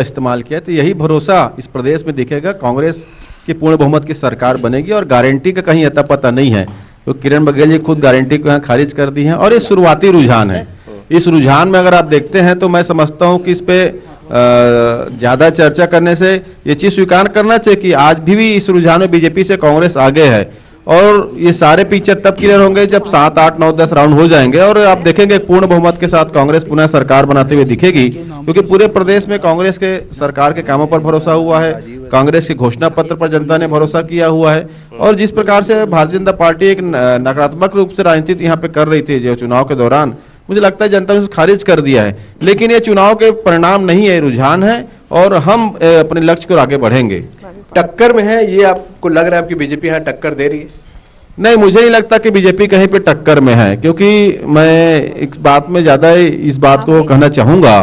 इस्तेमाल किया, तो यही भरोसा इस प्रदेश में दिखेगा। कांग्रेस की पूर्ण बहुमत की सरकार बनेगी और गारंटी का कहीं अता पता नहीं है। तो किरण बघेल जी खुद गारंटी को यहाँ खारिज कर दी है और ये शुरुआती रुझान है। इस रुझान में अगर आप देखते हैं तो मैं समझता हूं कि इस पे ज्यादा चर्चा करने से ये चीज स्वीकार करना चाहिए कि आज भी इस रुझान में बीजेपी से कांग्रेस आगे है। और ये सारे पिक्चर तब क्लियर होंगे जब 7, 8, 9, 10 राउंड हो जाएंगे और आप देखेंगे पूर्ण बहुमत के साथ कांग्रेस पुनः सरकार बनाते हुए दिखेगी, क्योंकि पूरे प्रदेश में कांग्रेस के सरकार के कामों पर भरोसा हुआ है, कांग्रेस के घोषणा पत्र पर जनता ने भरोसा किया हुआ है। और जिस प्रकार से भारतीय जनता पार्टी एक नकारात्मक रूप से राजनीति यहाँ पे कर रही थी जो चुनाव के दौरान, मुझे लगता है जनता ने उसको खारिज कर दिया है। लेकिन ये चुनाव के परिणाम नहीं है, रुझान है और हम अपने लक्ष्य को आगे बढ़ेंगे। टक्कर में है, ये आपको लग रहा है कि बीजेपी यहाँ टक्कर दे रही है? नहीं, मुझे नहीं लगता कि बीजेपी कहीं पे टक्कर में है, क्योंकि मैं इस बात में ज्यादा इस बात को कहना चाहूंगा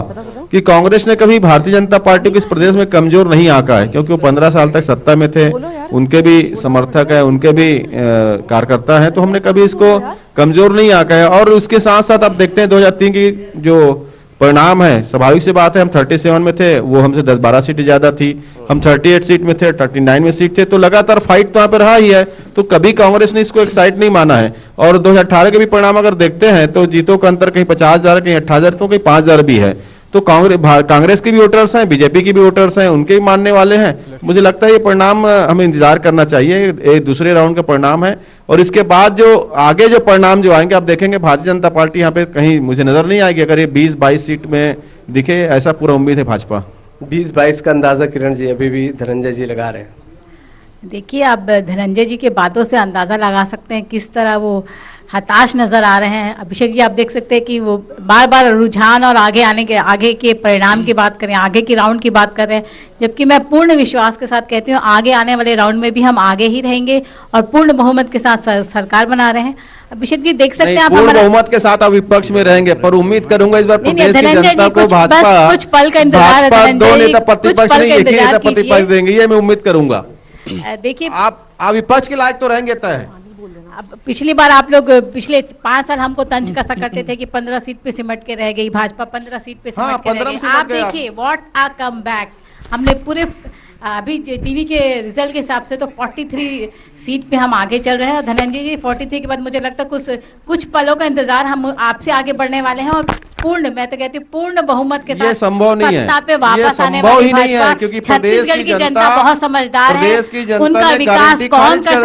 कि कांग्रेस ने कभी भारतीय जनता पार्टी को इस प्रदेश में कमजोर नहीं आंका है, क्योंकि वो 15 साल तक सत्ता में थे, उनके भी समर्थक है, उनके भी कार्यकर्ता हैं, तो हमने कभी इसको कमजोर नहीं आंका है। और उसके साथ साथ आप देखते हैं 2003 की जो परिणाम है, स्वाभाविक सी बात है, हम 37 में थे, वो हमसे 10-12 सीटें ज्यादा थी, हम 38 सीट में थे, 39 में सीट थे, तो लगातार फाइट तो यहाँ पे रहा ही है। तो कभी कांग्रेस ने इसको एक्साइट नहीं माना है। और 2018 के भी परिणाम अगर देखते हैं तो जीतों का अंतर कहीं 50,000, कहीं 28,000, तो कहीं 5,000 भी है। तो कांग्रेस के भी वोटर्स हैं, बीजेपी के भी वोटर्स हैं, उनके भी मानने वाले हैं। मुझे लगता है ये परिणाम हमें इंतजार करना चाहिए, ये दूसरे राउंड का परिणाम है। और इसके बाद जो आगे जो परिणाम जो आएंगे, आप देखेंगे भारतीय जनता पार्टी यहाँ पे कहीं मुझे नजर नहीं आएगी अगर ये 20-22 सीट में दिखे, ऐसा पूरा उम्मीद है भाजपा। 20-22 का अंदाजा किरण जी अभी भी धनंजय जी लगा रहे हैं? देखिए, आप धनंजय जी के बातों से अंदाजा लगा सकते हैं किस तरह वो हताश नजर आ रहे हैं। अभिषेक जी, आप देख सकते हैं कि वो बार बार रुझान और आगे के परिणाम की बात करें, आगे की राउंड की बात कर रहे हैं, जबकि मैं पूर्ण विश्वास के साथ कहती हूँ आगे आने वाले राउंड में भी हम आगे ही रहेंगे और पूर्ण बहुमत के साथ सरकार बना रहे हैं। अभिषेक जी देख सकते हैं आप, पूर्ण बहुमत के साथ आप विपक्ष में रहेंगे, पर उम्मीद करूंगा इस बार प्रदेश की जनता को भाजपा कुछ पल का इंतजार है, दो नेता प्रतिपक्ष नहीं, एक ही नेता प्रतिपक्ष देंगे, ये मैं उम्मीद करूंगा। देखिए, आप विपक्ष के लायक तो रहेंगे तय। अब पिछली बार आप लोग पिछले 5 साल हमको तंज कसा करते थे कि 15 सीट पे सिमट के रह गई भाजपा, 15 सीट पे सिमट के रह गई। आप देखिए व्हाट आ कम बैक, हमने पूरे अभी टीवी के रिजल्ट के हिसाब से तो 43 सीट पे हम आगे चल रहे हैं। धनंजय जी, 43 के बाद मुझे लगता है कुछ पलों का इंतजार हम आपसे आगे बढ़ने वाले हैं और मैं तो कहती हूँ पूर्ण बहुमत के साथ संभव नहीं है, सत्ता पे वापस आने वाली भाजपा। क्योंकि छत्तीसगढ़ की जनता बहुत समझदार है, उनका विकास कौन कर सकता है।